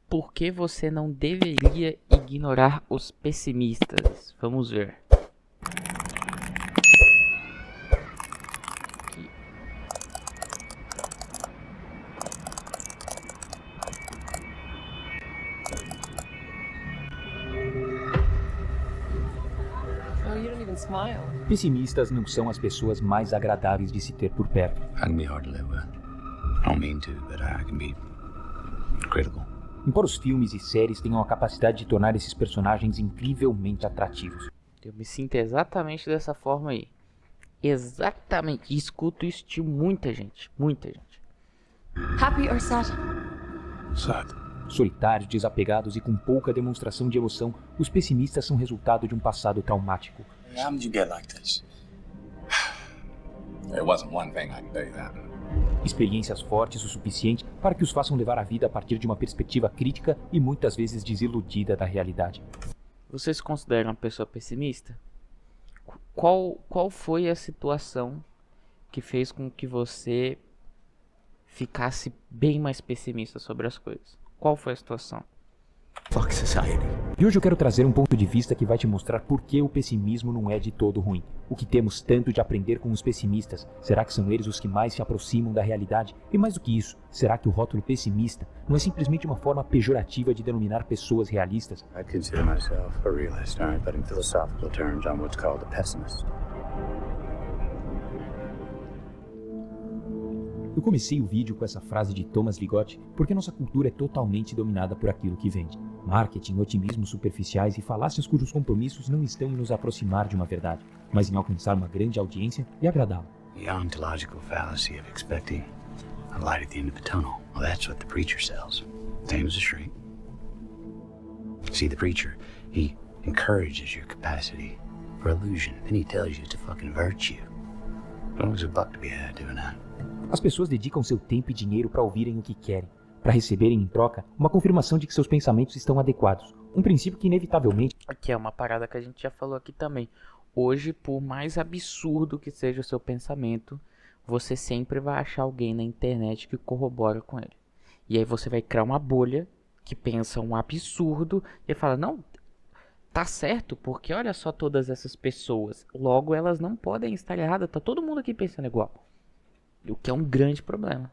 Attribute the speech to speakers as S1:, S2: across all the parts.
S1: Por que você não deveria ignorar os pessimistas? Vamos ver.
S2: Pessimistas não são as pessoas mais agradáveis de se ter por perto.
S3: I can be hard to live with. I don't mean to, but I can be critical.
S2: Embora os filmes e séries tenham a capacidade de tornar esses personagens incrivelmente atrativos.
S1: Eu me sinto exatamente dessa forma aí. Exatamente. E escuto isso de muita gente. Muita gente.
S4: Happy or sad?
S3: Sad.
S2: Solitários, desapegados e com pouca demonstração de emoção, os pessimistas são resultado de um passado traumático.
S3: How did you get like this? There wasn't one thing, I can tell you that.
S2: Experiências fortes o suficiente para que os façam levar a vida a partir de uma perspectiva crítica e muitas vezes desiludida da realidade.
S1: Você se considera uma pessoa pessimista? Qual foi a situação que fez com que você ficasse bem mais pessimista sobre as coisas? Qual foi a situação?
S3: Fuck society.
S2: E hoje eu quero trazer um ponto de vista que vai te mostrar por que o pessimismo não é de todo ruim. O que temos tanto de aprender com os pessimistas? Será que são eles os que mais se aproximam da realidade? E mais do que isso, será que o rótulo pessimista não é simplesmente uma forma pejorativa de denominar pessoas realistas?
S3: I consider myself a realist, alright, but in philosophical terms, I'm what's called a pessimist.
S2: Eu comecei o vídeo com essa frase de Thomas Ligotti porque nossa cultura é totalmente dominada por aquilo que vende. Marketing, otimismo superficiais e falácias cujos compromissos não estão em nos aproximar de uma verdade, mas em alcançar uma grande audiência e agradá-la.
S3: The ontological fallacy of expecting a light at the end of the tunnel. Well, that's what the preacher sells. Same as a shrink. See, the preacher, he encourages your capacity for illusion. Then he tells you it's a fucking virtue. There's a buck to be had doing that.
S2: As pessoas dedicam seu tempo e dinheiro para ouvirem o que querem, para receberem em troca uma confirmação de que seus pensamentos estão adequados. Um princípio que inevitavelmente...
S1: Aqui é uma parada que a gente já falou aqui também. Hoje, por mais absurdo que seja o seu pensamento, você sempre vai achar alguém na internet que corrobora com ele. E aí você vai criar uma bolha que pensa um absurdo e fala, não, tá certo, porque olha só todas essas pessoas. Logo, elas não podem estar erradas, tá todo mundo aqui pensando igual. O que é um grande problema.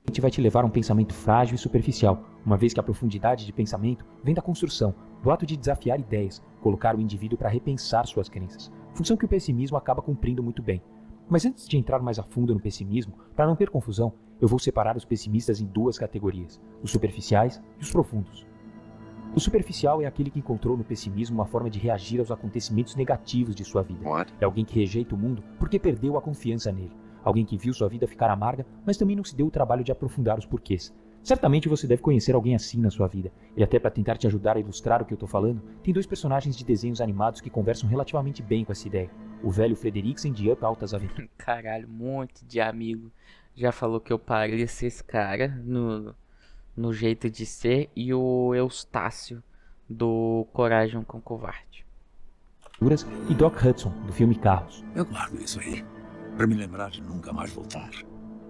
S2: A gente vai te levar a um pensamento frágil e superficial, uma vez que a profundidade de pensamento vem da construção, do ato de desafiar ideias, colocar o indivíduo para repensar suas crenças, função que o pessimismo acaba cumprindo muito bem. Mas antes de entrar mais a fundo no pessimismo, para não ter confusão, eu vou separar os pessimistas em duas categorias, os superficiais e os profundos. O superficial é aquele que encontrou no pessimismo uma forma de reagir aos acontecimentos negativos de sua vida. É alguém que rejeita o mundo porque perdeu a confiança nele. Alguém que viu sua vida ficar amarga, mas também não se deu o trabalho de aprofundar os porquês. Certamente você deve conhecer alguém assim na sua vida. E até para tentar te ajudar a ilustrar o que eu tô falando, tem dois personagens de desenhos animados que conversam relativamente bem com essa ideia. O velho Frederiksen de Up Altas Aventuras.
S1: Caralho, um monte de amigo já falou que eu pareço esse cara no jeito de ser. E o Eustácio do Coragem com Covarde.
S2: E Doc Hudson, do filme Carros.
S5: Eu guardo isso aí, para me lembrar de nunca mais voltar.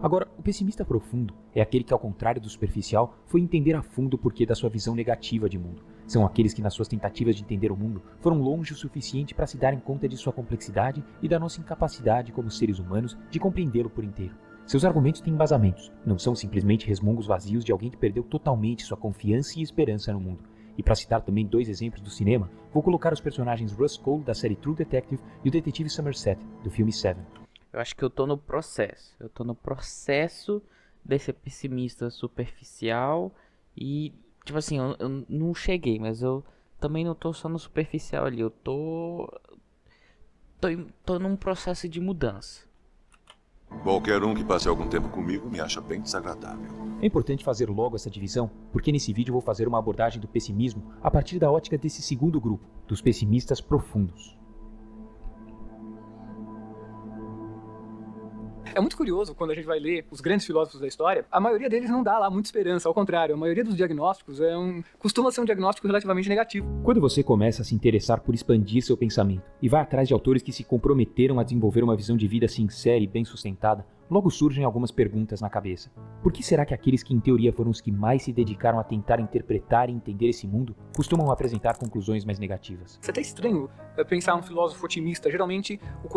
S2: Agora, o pessimista profundo é aquele que, ao contrário do superficial, foi entender a fundo o porquê da sua visão negativa de mundo. São aqueles que, nas suas tentativas de entender o mundo, foram longe o suficiente para se darem conta de sua complexidade e da nossa incapacidade como seres humanos de compreendê-lo por inteiro. Seus argumentos têm embasamentos, não são simplesmente resmungos vazios de alguém que perdeu totalmente sua confiança e esperança no mundo. E para citar também dois exemplos do cinema, vou colocar os personagens Russ Cole, da série True Detective, e o detetive Somerset, do filme Seven.
S1: Eu acho que eu tô no processo. Eu tô no processo de ser pessimista superficial. E, tipo assim, eu não cheguei, mas eu também não tô só no superficial ali. Eu tô num processo de mudança.
S6: Qualquer um que passe algum tempo comigo me acha bem desagradável.
S2: É importante fazer logo essa divisão, porque nesse vídeo eu vou fazer uma abordagem do pessimismo a partir da ótica desse segundo grupo, dos pessimistas profundos.
S7: É muito curioso quando a gente vai ler os grandes filósofos da história, a maioria deles não dá lá muita esperança, ao contrário, a maioria dos diagnósticos costuma ser um diagnóstico relativamente negativo.
S2: Quando você começa a se interessar por expandir seu pensamento e vai atrás de autores que se comprometeram a desenvolver uma visão de vida sincera e bem sustentada, logo surgem algumas perguntas na cabeça. Por que será que aqueles que em teoria foram os que mais se dedicaram a tentar interpretar e entender esse mundo costumam apresentar conclusões mais negativas?
S7: É até estranho pensar um filósofo otimista. Geralmente, o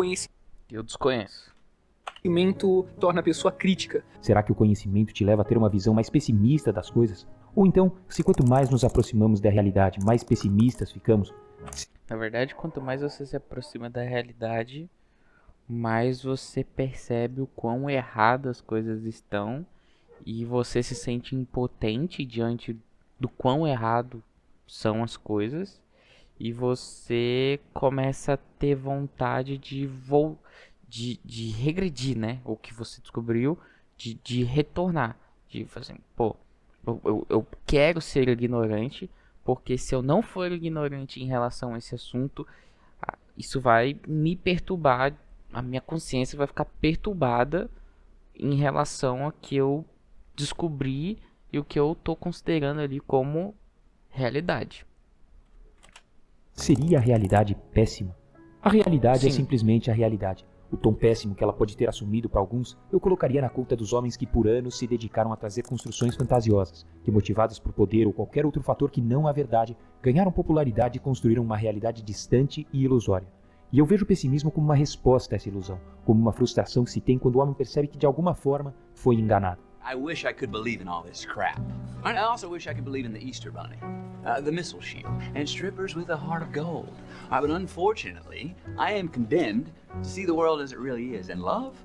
S1: Eu desconheço.
S7: conhecimento torna a pessoa crítica.
S2: Será que o conhecimento te leva a ter uma visão mais pessimista das coisas? Ou então, se quanto mais nos aproximamos da realidade, mais pessimistas ficamos?
S1: Na verdade, quanto mais você se aproxima da realidade, mais você percebe o quão erradas as coisas estão e você se sente impotente diante do quão errado são as coisas e você começa a ter vontade de regredir, né? O que você descobriu, de retornar, de fazer, pô, eu quero ser ignorante, porque se eu não for ignorante em relação a esse assunto, isso vai me perturbar, a minha consciência vai ficar perturbada em relação a que eu descobri e o que eu tô considerando ali como realidade.
S2: Seria a realidade péssima? A realidade é
S1: Sim.
S2: simplesmente a realidade. O tom péssimo que ela pode ter assumido para alguns, eu colocaria na conta dos homens que por anos se dedicaram a trazer construções fantasiosas, que motivadas por poder ou qualquer outro fator que não a verdade, ganharam popularidade e construíram uma realidade distante e ilusória. E eu vejo o pessimismo como uma resposta a essa ilusão, como uma frustração que se tem quando o homem percebe que de alguma forma foi enganado.
S8: I wish I could believe in all this crap. I also wish I could believe in the Easter Bunny, the missile shield, and strippers with a heart of gold. But unfortunately, I am condemned to see the world as it really is, and love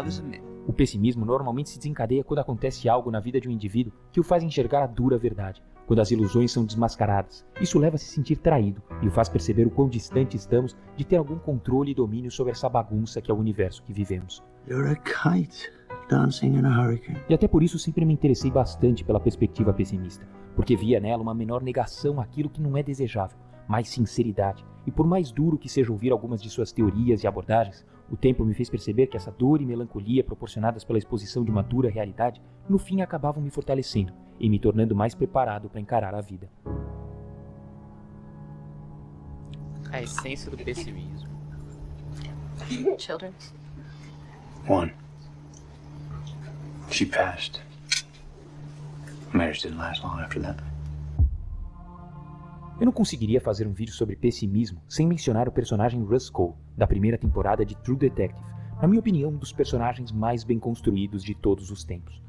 S8: is a myth.
S2: O pessimismo normalmente se desencadeia quando acontece algo na vida de um indivíduo que o faz enxergar a dura verdade, quando as ilusões são desmascaradas. Isso leva a se sentir traído e o faz perceber o quão distante estamos de ter algum controle e domínio sobre essa bagunça que é o universo que vivemos.
S3: You're a kite dancing in a hurricane.
S2: E até por isso sempre me interessei bastante pela perspectiva pessimista, porque via nela uma menor negação àquilo que não é desejável, mais sinceridade. E por mais duro que seja ouvir algumas de suas teorias e abordagens, o tempo me fez perceber que essa dor e melancolia proporcionadas pela exposição de uma dura realidade, no fim acabavam me fortalecendo e me tornando mais preparado para encarar a vida.
S1: A essência do pessimismo.
S4: Children.
S3: One. She passed. Marriage didn't last long after that.
S2: Eu não conseguiria fazer um vídeo sobre pessimismo sem mencionar o personagem Russ Cole, da primeira temporada de True Detective, na minha opinião um dos personagens mais bem construídos de todos os tempos.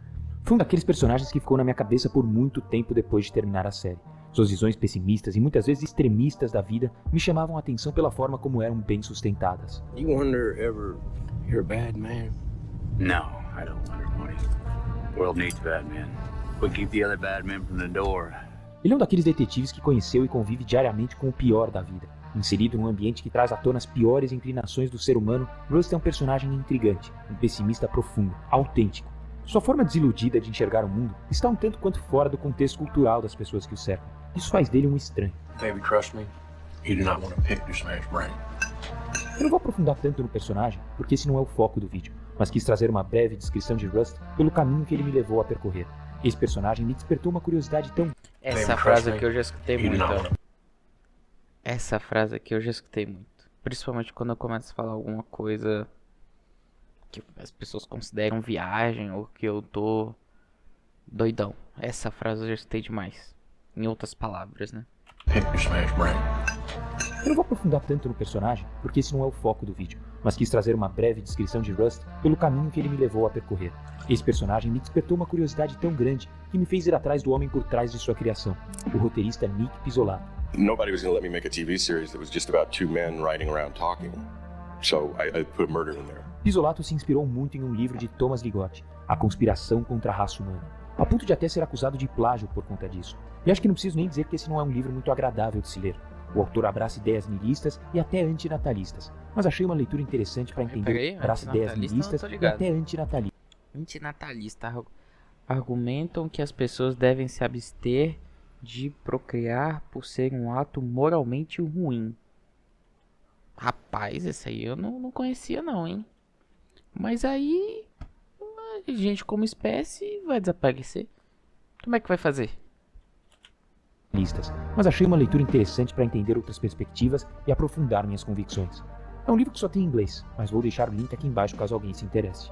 S2: Foi um daqueles personagens que ficou na minha cabeça por muito tempo depois de terminar a série. Suas visões pessimistas e muitas vezes extremistas da vida me chamavam a atenção pela forma como eram bem sustentadas.
S9: You wonder ever you're a bad man?
S3: No, I don't wonder, Morty. The world needs bad men. We keep the other bad men from the door.
S2: Ele é um daqueles detetives que conheceu e convive diariamente com o pior da vida. Inserido num ambiente que traz à tona as piores inclinações do ser humano, Rust é um personagem intrigante, um pessimista profundo, autêntico. Sua forma desiludida de enxergar o mundo está um tanto quanto fora do contexto cultural das pessoas que o cercam. Isso faz dele um estranho.
S9: Baby, trust me. You do not want to pick this man's brain.
S2: Eu não vou aprofundar tanto no personagem, porque esse não é o foco do vídeo, mas quis trazer uma breve descrição de Rust pelo caminho que ele me levou a percorrer. Esse personagem me despertou uma curiosidade tão...
S1: Essa frase aqui eu já escutei muito. Essa frase aqui eu já escutei muito. Principalmente quando eu começo a falar alguma coisa que as pessoas consideram viagem ou que eu tô doidão. Essa frase eu já escutei demais. Em outras palavras, né?
S9: Pick this man's brain.
S2: Eu não vou aprofundar tanto no personagem, porque esse não é o foco do vídeo, mas quis trazer uma breve descrição de Rust pelo caminho que ele me levou a percorrer. Esse personagem me despertou uma curiosidade tão grande que me fez ir atrás do homem por trás de sua criação, o roteirista Nick Pizzolatto.
S10: Nobody was going to let me make a TV series that was just about two men riding around talking. So I put murder in there.
S2: Pizzolatto se inspirou muito em um livro de Thomas Ligotti, A Conspiração contra a Raça Humana, a ponto de até ser acusado de plágio por conta disso. E acho que não preciso nem dizer que esse não é um livro muito agradável de se ler. O autor abraça ideias nihilistas e até antinatalistas, mas achei uma leitura interessante para entender abraça ideias nihilistas e até antinatalistas.
S1: Antinatalista argumentam que as pessoas devem se abster de procriar por ser um ato moralmente ruim. Rapaz, esse aí eu não conhecia não, hein? Mas aí a gente como espécie vai desaparecer. Como é que vai fazer?
S2: Mas achei uma leitura interessante para entender outras perspectivas e aprofundar minhas convicções. É um livro que só tem em inglês, mas vou deixar o link aqui embaixo caso alguém se interesse.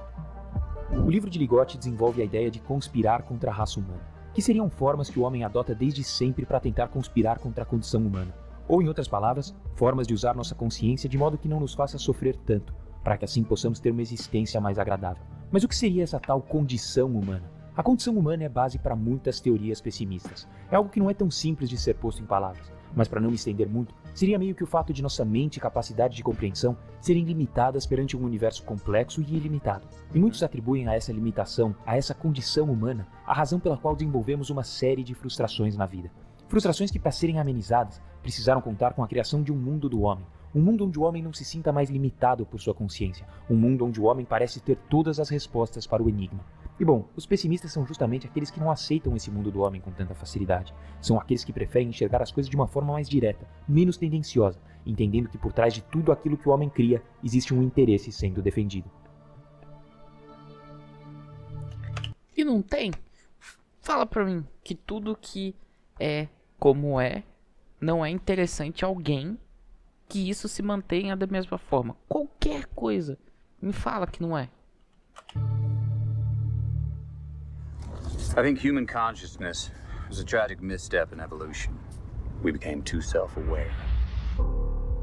S2: O livro de Ligotti desenvolve a ideia de conspirar contra a raça humana, que seriam formas que o homem adota desde sempre para tentar conspirar contra a condição humana. Ou, em outras palavras, formas de usar nossa consciência de modo que não nos faça sofrer tanto, para que assim possamos ter uma existência mais agradável. Mas o que seria essa tal condição humana? A condição humana é base para muitas teorias pessimistas. É algo que não é tão simples de ser posto em palavras. Mas para não me estender muito, seria meio que o fato de nossa mente e capacidade de compreensão serem limitadas perante um universo complexo e ilimitado. E muitos atribuem a essa limitação, a essa condição humana, a razão pela qual desenvolvemos uma série de frustrações na vida. Frustrações que, para serem amenizadas, precisaram contar com a criação de um mundo do homem. Um mundo onde o homem não se sinta mais limitado por sua consciência. Um mundo onde o homem parece ter todas as respostas para o enigma. E bom, os pessimistas são justamente aqueles que não aceitam esse mundo do homem com tanta facilidade. São aqueles que preferem enxergar as coisas de uma forma mais direta, menos tendenciosa, entendendo que por trás de tudo aquilo que o homem cria, existe um interesse sendo defendido.
S1: E não tem? Fala pra mim que tudo que é como é, não é interessante a alguém que isso se mantenha da mesma forma. Qualquer coisa, me fala que não é.
S8: I think human consciousness was a tragic misstep in evolution. We became too self-aware.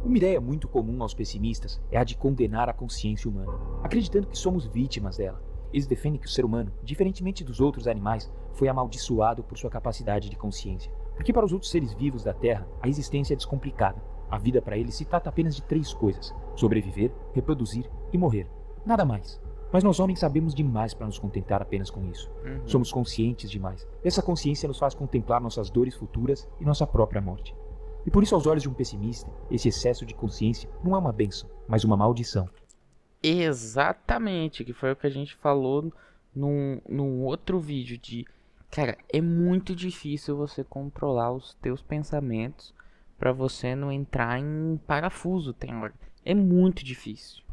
S2: Uma ideia muito comum aos pessimistas é a de condenar a consciência humana, acreditando que somos vítimas dela. Eles defendem que o ser humano, diferentemente dos outros animais, foi amaldiçoado por sua capacidade de consciência. Porque para os outros seres vivos da Terra, a existência é descomplicada. A vida para eles se trata apenas de 3 coisas: sobreviver, reproduzir e morrer. Nada mais. Mas nós homens sabemos demais para nos contentar apenas com isso. Somos conscientes demais. Essa consciência nos faz contemplar nossas dores futuras e nossa própria morte. E por isso, aos olhos de um pessimista, esse excesso de consciência não é uma bênção, mas uma maldição.
S1: Exatamente, que foi o que a gente falou num outro vídeo de... Cara, é muito difícil você controlar os teus pensamentos para você não entrar em parafuso, tem hora. É muito difícil.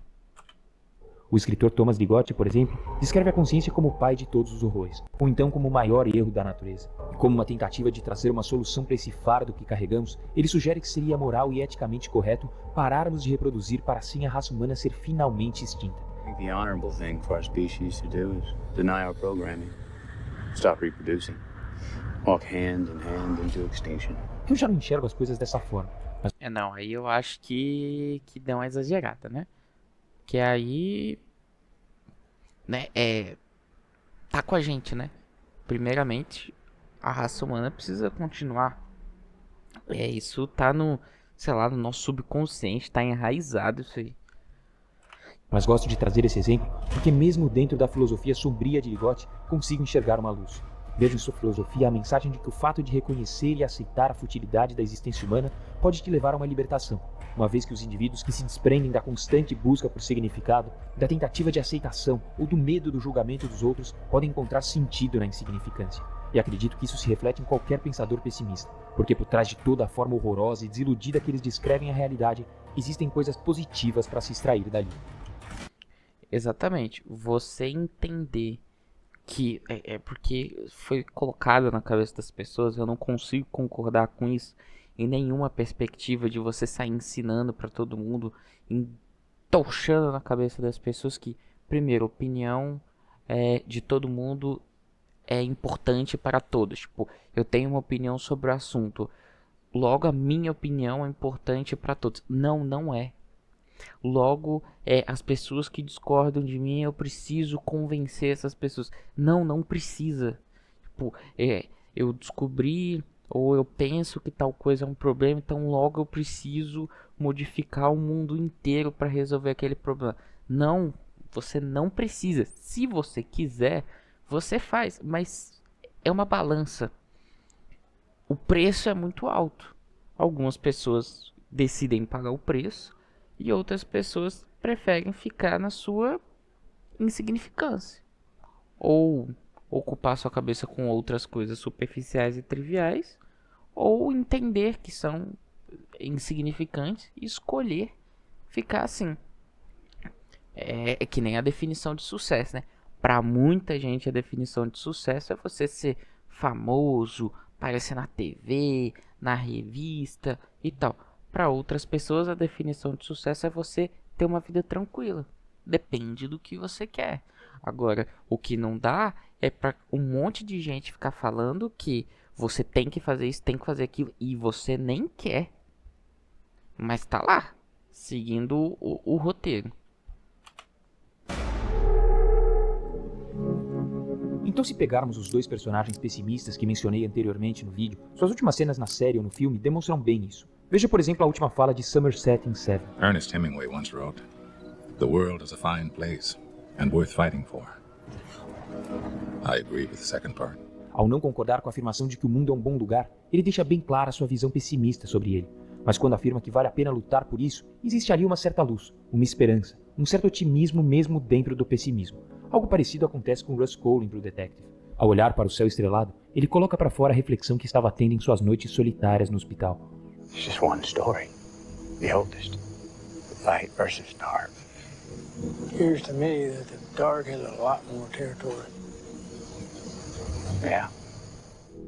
S2: O escritor Thomas Ligotti, por exemplo, descreve a consciência como o pai de todos os horrores, ou então como o maior erro da natureza. E como uma tentativa de trazer uma solução para esse fardo que carregamos, ele sugere que seria moral e eticamente correto pararmos de reproduzir para assim a raça humana ser finalmente extinta.
S8: I think the honorable thing for our species to do is deny our programming, stop reproducing, walk hand in hand into extinction.
S2: Eu já não enxergo as coisas dessa forma. Mas...
S1: Não, aí eu acho que deu uma exagerada, né? Que aí, né, tá com a gente, né? Primeiramente, a raça humana precisa continuar. Isso tá no, sei lá, no nosso subconsciente, tá enraizado isso aí.
S2: Mas gosto de trazer esse exemplo porque mesmo dentro da filosofia sombria de Ligotti, consigo enxergar uma luz. Vejo em sua filosofia a mensagem de que o fato de reconhecer e aceitar a futilidade da existência humana pode te levar a uma libertação, uma vez que os indivíduos que se desprendem da constante busca por significado, da tentativa de aceitação ou do medo do julgamento dos outros podem encontrar sentido na insignificância. E acredito que isso se reflete em qualquer pensador pessimista, porque por trás de toda a forma horrorosa e desiludida que eles descrevem a realidade, existem coisas positivas para se extrair dali.
S1: Exatamente, você entender que porque foi colocado na cabeça das pessoas, eu não consigo concordar com isso em nenhuma perspectiva de você sair ensinando para todo mundo, entochando na cabeça das pessoas que, primeiro, opinião de todo mundo é importante para todos. Tipo, eu tenho uma opinião sobre o assunto, logo a minha opinião é importante para todos. Não, não é. Logo, as pessoas que discordam de mim, eu preciso convencer essas pessoas. Não, não precisa. Tipo, eu descobri ou eu penso que tal coisa é um problema, então logo eu preciso modificar o mundo inteiro para resolver aquele problema. Não, você não precisa. Se você quiser, você faz, mas é uma balança. O preço é muito alto. Algumas pessoas decidem pagar o preço e outras pessoas preferem ficar na sua insignificância ou ocupar sua cabeça com outras coisas superficiais e triviais, ou entender que são insignificantes e escolher ficar assim. É que nem a definição de sucesso, né? Para muita gente a definição de sucesso é você ser famoso, aparecer na TV, na revista e tal. Para outras pessoas a definição de sucesso é você ter uma vida tranquila. Depende do que você quer. Agora, o que não dá é pra um monte de gente ficar falando que você tem que fazer isso, tem que fazer aquilo, e você nem quer. Mas tá lá, seguindo o roteiro.
S2: Então, se pegarmos os dois personagens pessimistas que mencionei anteriormente no vídeo, suas últimas cenas na série ou no filme demonstram bem isso. Veja, por exemplo, a última fala de Somerset em Seven.
S11: Ernest Hemingway once wrote, "The world is a fine place and worth fighting for." I agree with the second part.
S2: Ao não concordar com a afirmação de que o mundo é um bom lugar, ele deixa bem clara sua visão pessimista sobre ele. Mas quando afirma que vale a pena lutar por isso, existe ali uma certa luz, uma esperança, um certo otimismo mesmo dentro do pessimismo. Algo parecido acontece com Russ Colin para o Detective. Ao olhar para o céu estrelado, ele coloca para fora a reflexão que estava tendo em suas noites solitárias no hospital.
S3: It's just one story. The oldest. The light versus dark.
S12: Appears to me that the dark has a lot more territory.
S3: Yeah.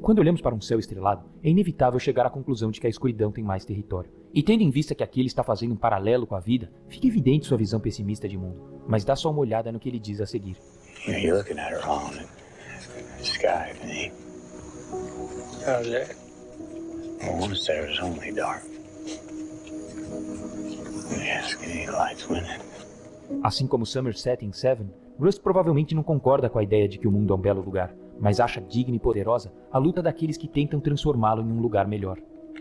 S2: Quando olhamos para um céu estrelado, é inevitável chegar à conclusão de que a escuridão tem mais território. E tendo em vista que aqui ele está fazendo um paralelo com a vida, fica evidente sua visão pessimista de mundo. Mas dá só uma olhada no que ele diz a seguir.
S3: You're looking at it wrong. The sky, me.
S12: How's that?
S3: Well, once there was only dark. Yes, any lights winning.
S2: Assim como Somerset em Seven, Rust provavelmente não concorda com a ideia de que o mundo é um belo lugar, mas acha digna e poderosa a luta daqueles que tentam transformá-lo em um lugar melhor.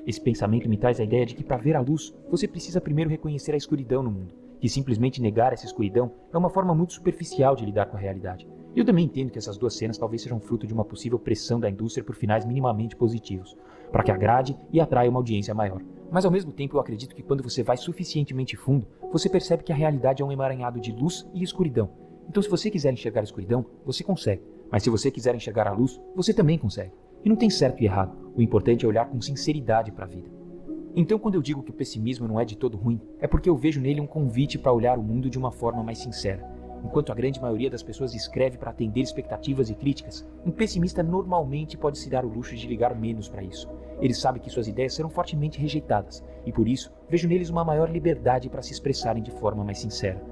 S2: Esse pensamento me traz a ideia de que para ver a luz, você precisa primeiro reconhecer a escuridão no mundo, que simplesmente negar essa escuridão é uma forma muito superficial de lidar com a realidade. Eu também entendo que essas duas cenas talvez sejam fruto de uma possível pressão da indústria por finais minimamente positivos, para que agrade e atraia uma audiência maior. Mas ao mesmo tempo eu acredito que quando você vai suficientemente fundo, você percebe que a realidade é um emaranhado de luz e escuridão. Então se você quiser enxergar a escuridão, você consegue. Mas se você quiser enxergar a luz, você também consegue. E não tem certo e errado. O importante é olhar com sinceridade para a vida. Então quando eu digo que o pessimismo não é de todo ruim, é porque eu vejo nele um convite para olhar o mundo de uma forma mais sincera. Enquanto a grande maioria das pessoas escreve para atender expectativas e críticas, um pessimista normalmente pode se dar o luxo de ligar menos para isso. Ele sabe que suas ideias serão fortemente rejeitadas, e por isso vejo neles uma maior liberdade para se expressarem de forma mais sincera.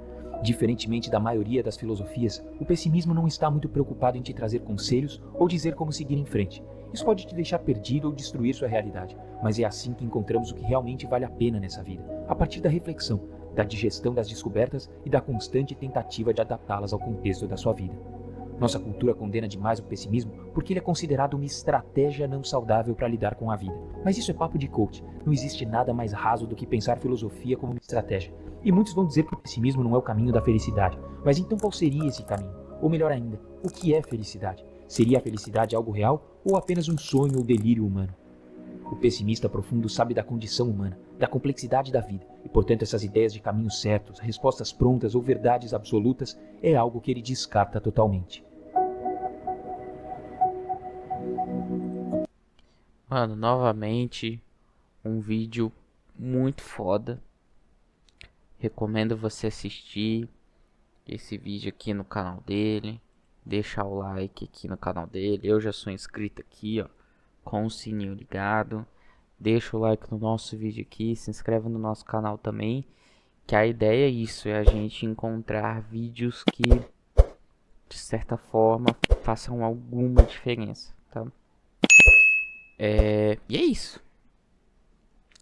S2: Diferentemente da maioria das filosofias, o pessimismo não está muito preocupado em te trazer conselhos ou dizer como seguir em frente. Isso pode te deixar perdido ou destruir sua realidade, mas é assim que encontramos o que realmente vale a pena nessa vida, a partir da reflexão, da digestão das descobertas e da constante tentativa de adaptá-las ao contexto da sua vida. Nossa cultura condena demais o pessimismo porque ele é considerado uma estratégia não saudável para lidar com a vida. Mas isso é papo de coach. Não existe nada mais raso do que pensar filosofia como uma estratégia. E muitos vão dizer que o pessimismo não é o caminho da felicidade. Mas então qual seria esse caminho? Ou melhor ainda, o que é felicidade? Seria a felicidade algo real ou apenas um sonho ou delírio humano? O pessimista profundo sabe da condição humana, da complexidade da vida, e portanto essas ideias de caminhos certos, respostas prontas ou verdades absolutas é algo que ele descarta totalmente.
S1: Mano, novamente, um vídeo muito foda. Recomendo você assistir esse vídeo aqui no canal dele. Deixar o like aqui no canal dele. Eu já sou inscrito aqui, ó, com o sininho ligado. Deixa o like no nosso vídeo aqui. Se inscreve no nosso canal também. Que a ideia é isso, é a gente encontrar vídeos que, de certa forma, façam alguma diferença, tá? E é isso.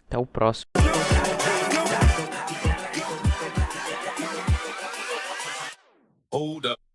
S1: Até o próximo.
S11: Hold up.